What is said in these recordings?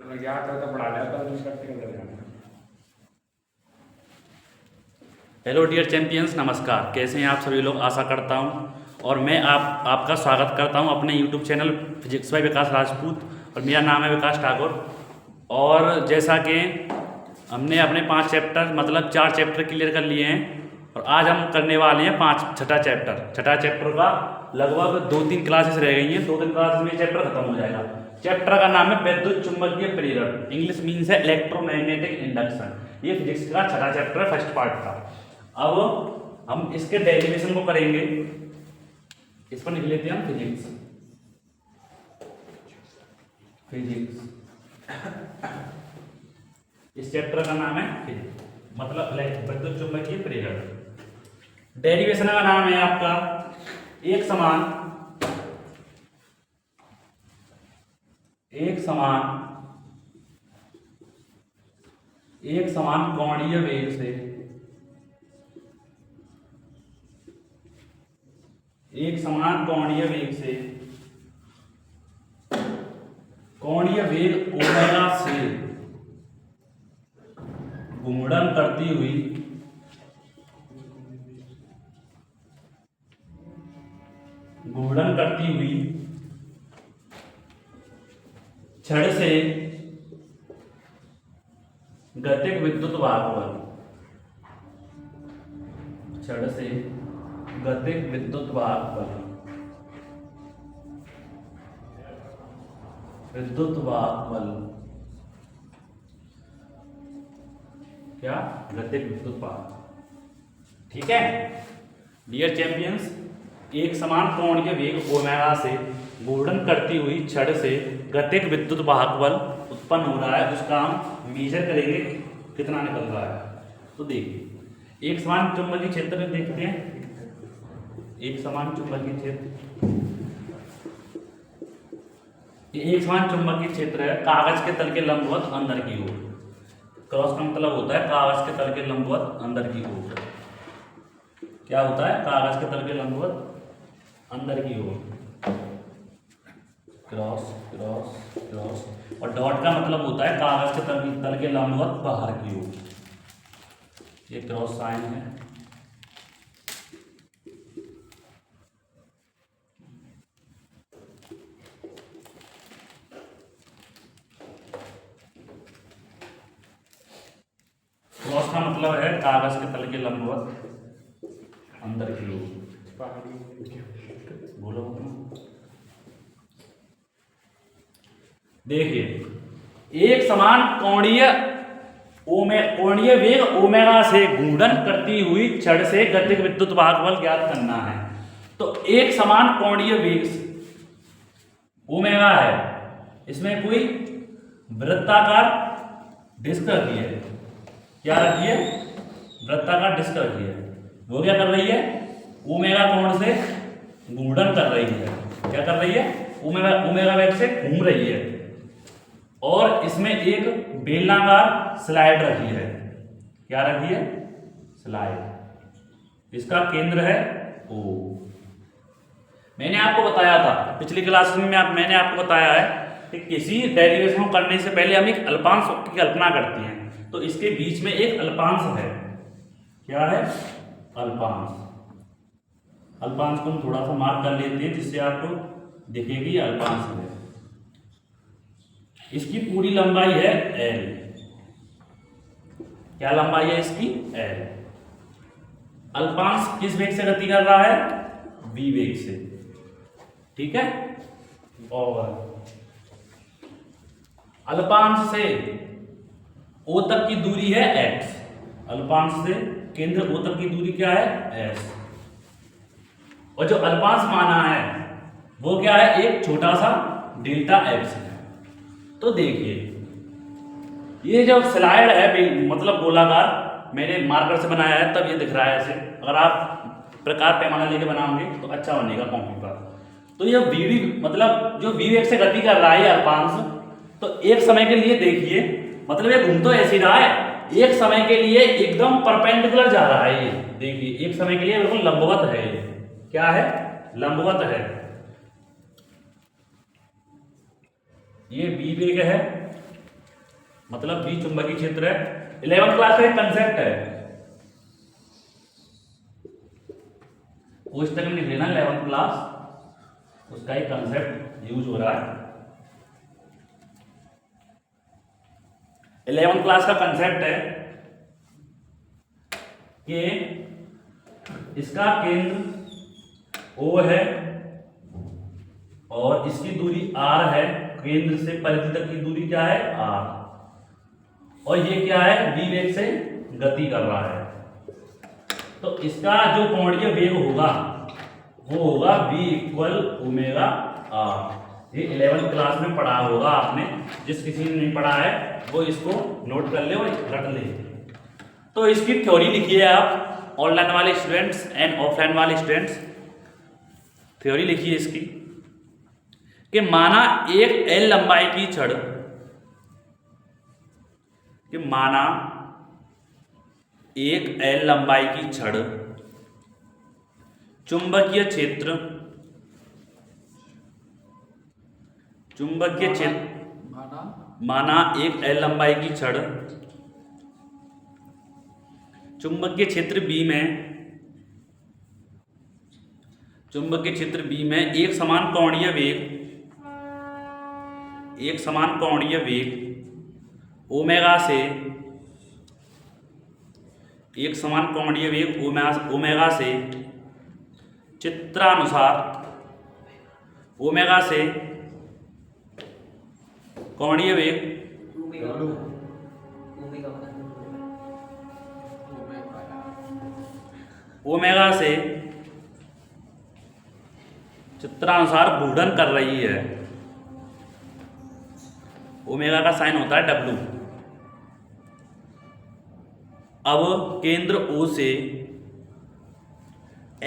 याद है तो पढ़ा लेता हूँ, प्रैक्टिकल कर लेना। हेलो डियर चैंपियंस, नमस्कार। कैसे हैं आप सभी लोग? आशा करता हूं और मैं आपका स्वागत करता हूं अपने यूट्यूब चैनल फिजिक्स बाय विकास राजपूत। और मेरा नाम है विकास ठाकुर। और जैसा कि हमने अपने 5 चैप्टर मतलब 4 चैप्टर क्लियर कर लिए हैं और आज हम करने वाले हैं छठा चैप्टर का लगभग 2-3 क्लासेस रह गई हैं। 2-3 क्लासेस में चैप्टर खत्म हो जाएगा। चैप्टर का नाम है विद्युत चुंबकीय प्रेरण, इंग्लिश मीन्स है इलेक्ट्रोमैग्नेटिक इंडक्शन। ये फिजिक्स का छठा चैप्टर है, फर्स्ट पार्ट का। अब हम इसके डेरिवेशन को करेंगे। इस पर लिख लेते हैं हम फिजिक्स। इस चैप्टर का नाम है फिजिक्स, मतलब विद्युत चुंबकीय प्रेरण। डेरिवेशन का नाम है आपका एक समान कोणीय वेग से कोणीय वेग ओमेगा से घूर्णन करती हुई छड़ से गतिक विद्युत वाहक बल क्या? गतिक विद्युत वाहक। ठीक है डियर चैंपियंस, एक समान कोणीय वेग ओमेगा से घूर्णन करती हुई छड़ से गतिक विद्युत वाहक बल उत्पन्न हो रहा है। उसका हम मेजर करेंगे कितना निकल रहा है। तो देखिए, एक समान चुंबकीय क्षेत्र में देखते हैं। एक समान चुंबकीय क्षेत्र है कागज के तल के लंबवत अंदर की ओर। क्रॉस का मतलब होता है कागज के तल के लंबवत अंदर की ओर। क्या होता है? कागज के तल के लंबवत अंदर की ओर। क्रॉस। और डॉट का मतलब होता है कागज के तल के लंबवत बाहर की ओर। ये क्रॉस साइन है। क्रॉस का मतलब है कागज के तल के लंबवत अंदर की ओर। बोलो देखिए, एक समान कोणीय वेग ओमेगा से घूर्णन करती हुई छड़ से गतिक विद्युत वाहक बल ज्ञात करना है। तो एक समान कोणीय वेग ओमेगा है, इसमें कोई वृत्ताकार डिस्क रखी है। क्या रखी है? वृत्ताकार डिस्क रखी है। वो क्या कर रही है? ओमेगा कोण से घूर्णन कर रही है। क्या कर रही है? ओमेगा वेग से घूम रही है। और इसमें एक बेलनाकार स्लाइड रखी है। क्या रखी है? स्लाइड। इसका केंद्र है O। मैंने आपको बताया था पिछली क्लास में, मैंने आपको बताया है कि किसी डेरिवेशन को करने से पहले हम एक अल्पांश की कल्पना करते हैं। तो इसके बीच में एक अल्पांश है। क्या है? अल्पांश को हम थोड़ा सा मार्क कर लेते हैं जिससे आपको दिखेगी अल्पांश है। इसकी पूरी लंबाई है L। क्या लंबाई है इसकी? L। अल्पांश किस वेग से गति कर रहा है? v वेग से। ठीक है। और अल्पांश से O तक की दूरी है x। अल्पांश से केंद्र O तक की दूरी क्या है? s। और जो अल्पांश माना है वो क्या है? एक छोटा सा डेल्टा x है। तो देखिए, ये जो स्लाइड है मतलब गोलाकार, मैंने मार्कर से बनाया है तब ये दिख रहा है ऐसे। अगर आप प्रकार पैमाना लेके बनाओगे तो अच्छा बनेगा कॉपी पर। तो ये वी मतलब जो वी वेग से गति कर रहा है अल्पांश, तो एक समय के लिए देखिए, मतलब ये घूम तो ऐसे रहा है, एक समय के लिए एकदम परपेंडिकुलर जा रहा है। ये देखिए, एक समय के लिए बिल्कुल लंबवत है। ये क्या है? लंबवत है। ये बी वेग है मतलब B चुंबकीय क्षेत्र है। 11th क्लास का एक कंसेप्ट है, कोष्टक में लिख लेना 11th क्लास, उसका एक कंसेप्ट यूज हो रहा है। 11th क्लास का कंसेप्ट है कि इसका केंद्र O है और इसकी दूरी R है, केंद्र से परिधि तक की दूरी क्या है R, और ये क्या है v वेग से गति कर रहा है। तो इसका जो कोणीय वेग होगा वो होगा v इक्वल ओमेगा r। ये 11th क्लास में पढ़ा होगा आपने, जिस किसी ने नहीं पढ़ा है वो इसको नोट कर ले और रख ले। तो इसकी थ्योरी लिखिए आप, ऑनलाइन वाले स्टूडेंट्स एंड ऑफलाइन वाले स्टूडेंट्स, थ्योरी लिखिए इसकी कि माना एक L लंबाई की छड़, कि माना एक L लंबाई की छड़ चुंबकीय क्षेत्र माना एक L लंबाई की छड़ चुंबकीय क्षेत्र B में एक समान कोणीय वेग ओमेगा से चित्रानुसार ओमेगा से कोणीय वेग ओमेगा से चित्रानुसार घूर्णन कर रही है। ओमेगा का साइन होता है W। अब केंद्र O से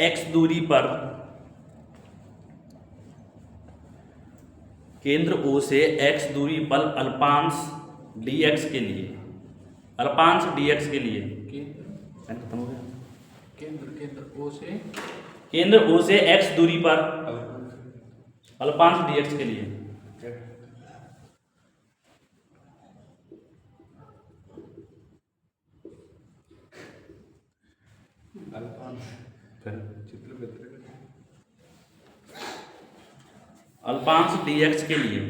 x दूरी पर अल्पांश dx के लिए खत्म हो गया। केंद्र O से x दूरी पर अल्पांश dx के लिए अल्पांश dx के लिए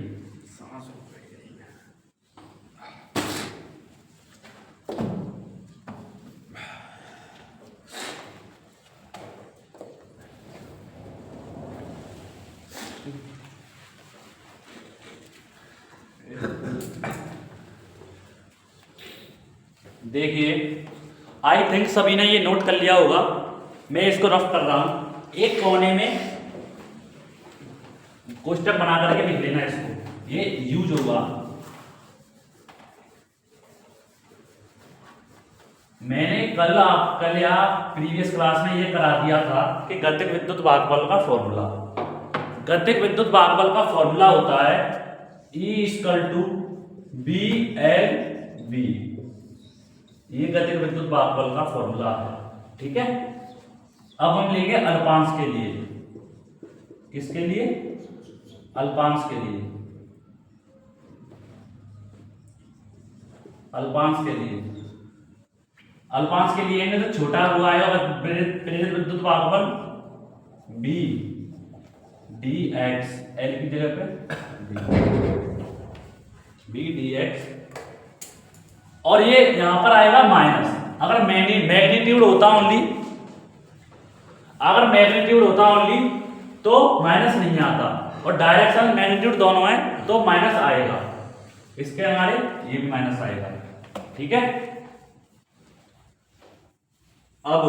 देखिए, आई थिंक सभी ने ये नोट कर लिया होगा, मैं इसको रफ कर रहा हूं। एक कोने में कोष्टक बना करके लिख लेना इसको, ये यूज होगा। मैंने कल या प्रीवियस क्लास में ये करा दिया था कि गतिक विद्युत भागफल का फॉर्मूला होता है E=BLV। ये गतिक विद्युत भागफल का फॉर्मूला है, ठीक है। अब हम लेंगे अल्पांश के लिए, किसके लिए? अल्पांश के लिए। अल्पांश के लिए तो छोटा हुआ है और प्रेरित विद्युत भागफल B dx, L की जगह पे B dx, और ये यहां पर आएगा माइनस। अगर मैग्नीट्यूड होता ओनली तो माइनस नहीं आता, और डायरेक्शन मैग्नीट्यूड दोनों है तो माइनस आएगा। इसके हमारे ये भी माइनस आएगा, ठीक है। अब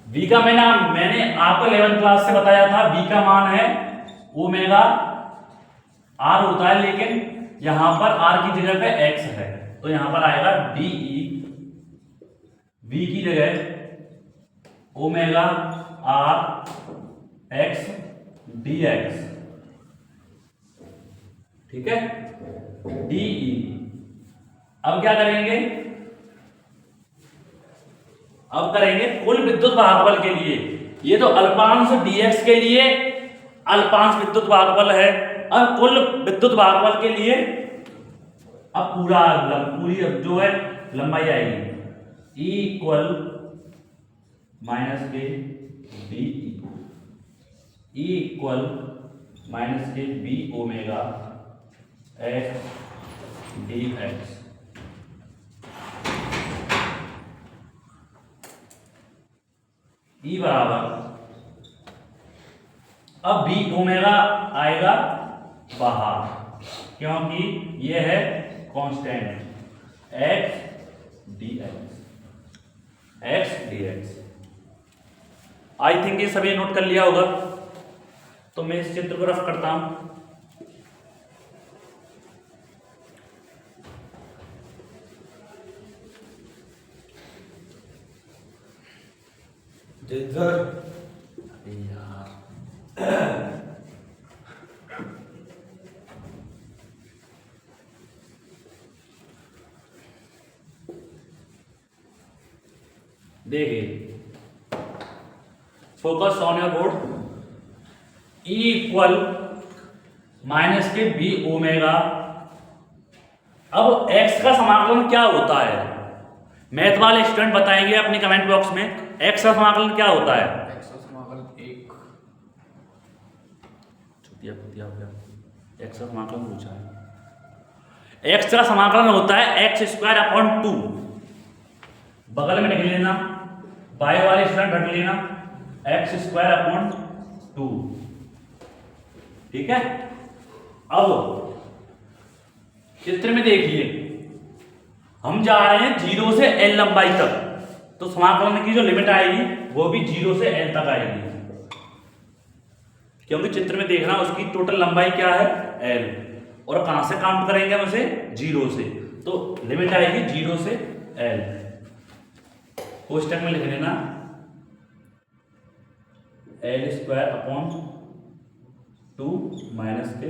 V का मैंने आपको 11th क्लास से बताया था, V का मान है ओमेगा R होता है, लेकिन यहां पर R की जगह पे X है, तो यहां पर आएगा DE, V की जगह ओमेगा R X dx, ठीक है, DE। अब क्या करेंगे? अब करेंगे कुल विद्युत भागफल के लिए। ये तो अल्पांश dx के लिए अल्पांश विद्युत भागफल है। अब कुल विद्युत भागफल के लिए अब पूरी अब जो है लंबाई आएगी ई इक्वल माइनस के बी ई इक्वल माइनस के B omega X D X. E बराबर, अब बी ओमेगा आएगा बाहर क्योंकि ये है constant X D X. I think ये सभी नोट कर लिया होगा, तो मैं इस चित्र को रफ करता हूं। देखिए, focus on your board. E equal minus के बी ओमेगा। अब एक्स का समाकलन क्या होता है, मैथ वाले स्टूडेंट बताएंगे अपने कमेंट बॉक्स में, एक्स का समाकलन क्या होता है। एक्स का समाकलन एक एक्स का समाकलन पूछा है। एक्स का समाकलन होता है एक्स स्क्वायर अपॉन 2, बगल में लिख लेना, बाएं वाले स्टूडेंट रख लेना एक्स स्क्वायर अपॉन 2, ठीक है। अब चित्र में देखिए, हम जा रहे हैं 0 से l लंबाई तक, तो समाकलन की जो लिमिट आएगी वो भी 0 से l तक आएगी, क्योंकि चित्र में देखना उसकी टोटल लंबाई क्या है l, और कहां से काउंट करेंगे हम उसे 0 से, तो लिमिट आएगी 0 से l। कोष्टक में लिख लेना l square upon 2 minus K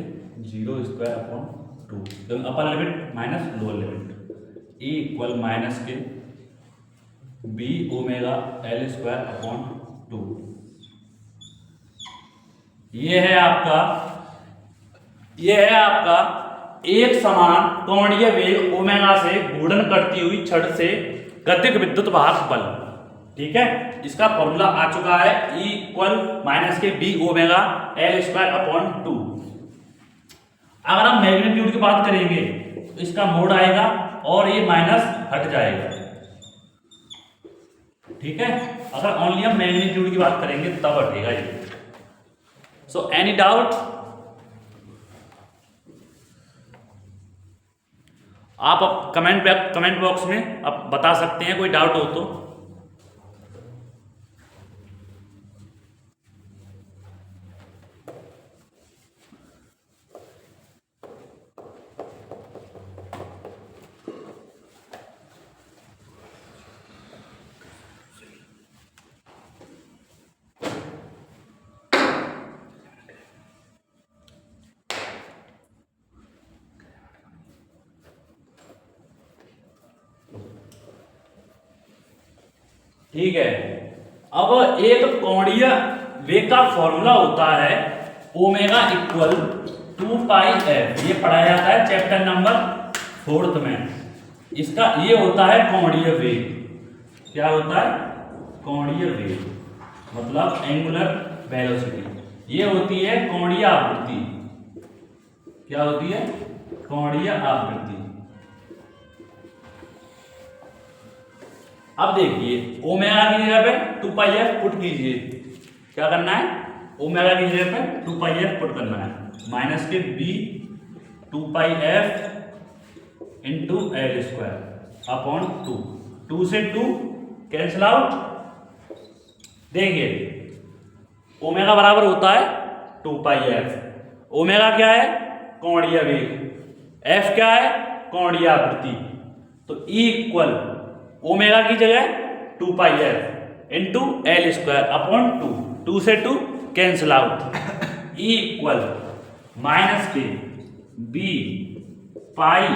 0 square upon 2, upper limit minus lower limit, E equal minus के B omega l square upon 2। ये है आपका एक समान कोणीय वेग ओमेगा से घूर्णन करती हुई छड़ से गतिक विद्युत वाहक बल, ठीक है। इसका फॉर्मूला आ चुका है E इक्वल माइनस के B omega l square upon 2। अगर हम मैग्नीट्यूड की बात करेंगे तो इसका मोड आएगा और ये माइनस हट जाएगा, ठीक है। अगर ओनली हम मैग्नीट्यूड की बात करेंगे तब हटेगा ये। सो एनी डाउट, आप कमेंट बॉक्स में आप बता सकते हैं कोई डाउट हो तो। ठीक है, अब एक कोणीय वेग का फॉर्मूला होता है ओमेगा इक्वल 2 पाई एफ, ये पढ़ाया जाता है चैप्टर नंबर 4 में। इसका ये होता है कोणीय वेग। क्या होता है? कोणीय वेग मतलब एंगुलर वेलोसिटी। ये होती है कोणीय आवृत्ति। क्या होती है? कोणीय आवृत्ति। अब देखिए ओमेगा की जगह पे 2 पाई एफ पुट कीजिए। क्या करना है? ओमेगा की जगह पे 2 पाई एफ पुट करना है। माइनस के B 2 pi F into L square upon 2। 2 से 2 कैंसिल आउट। देखिए ओमेगा बराबर होता है 2 पाई एफ। ओमेगा क्या है? कोणीय वेग। एफ क्या है? कोणीय आवृत्ति। तो ई इक्वल ओमेगा की जगह 2 pi F into L square upon 2। 2 से 2 cancel out. E equal minus के B pi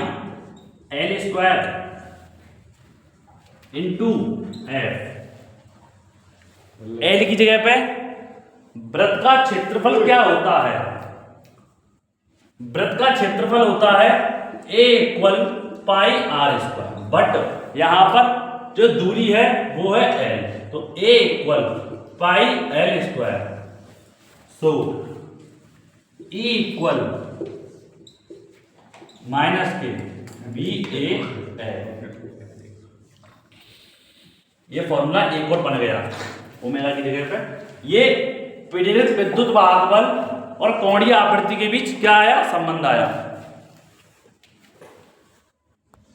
L square into F. L की जगह पे वृत्त का क्षेत्रफल क्या होता है? वृत्त का क्षेत्रफल होता है A equal pi R square, but यहां पर जो दूरी है वो है एल, तो A equal pi L square, so E equal minus के बी ए एल। ये फॉर्मूला एक और बन गया ओमेगा की जगह पे। ये पीड़ित विद्युत वाहक बल और कोणीय आवृत्ति के बीच क्या आया, संबंध आया।